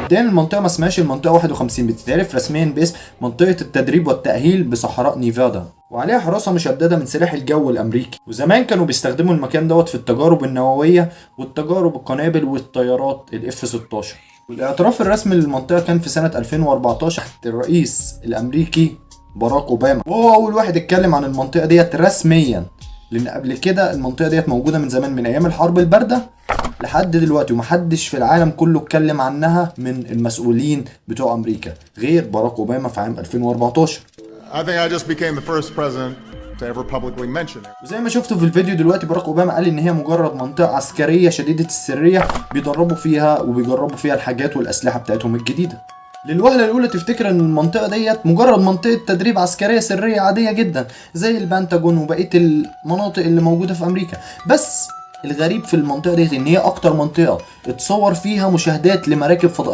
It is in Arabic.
مبدئيا المنطقه ما اسمهاش المنطقه 51، بتتعرف رسميا باسم منطقه التدريب والتاهيل بصحراء نيفادا، وعليها حراسه مشدده من سلاح الجو الامريكي. وزمان كانوا بيستخدموا المكان دوت في التجارب النوويه والتجارب القنابل والطيارات الاف 16. والاعتراف الرسمي للمنطقه كان في سنه 2014 تحت الرئيس الامريكي باراك اوباما، وهو اول واحد اتكلم عن المنطقه ديت رسميا، لان قبل كده المنطقه ديت موجوده من زمان، من ايام الحرب البارده لحد دلوقتي، ومحدش في العالم كله اتكلم عنها من المسؤولين بتوع امريكا غير باراك اوباما في عام 2014. I think I just became the first president to ever publicly mention it. وزي ما شفتوا في الفيديو دلوقتي، باراك اوباما قال ان هي مجرد منطقه عسكريه شديده السريه بيدربوا فيها وبيجربوا فيها الحاجات والاسلحه بتاعتهم الجديده. للوهله الاولى تفتكر ان المنطقه ديت مجرد منطقه تدريب عسكريه سريه عاديه جدا زي البنتاجون وبقيه المناطق اللي موجوده في امريكا، بس الغريب في المنطقه ديت ان هي اكتر منطقه اتصور فيها مشاهدات لمراكب فضائيه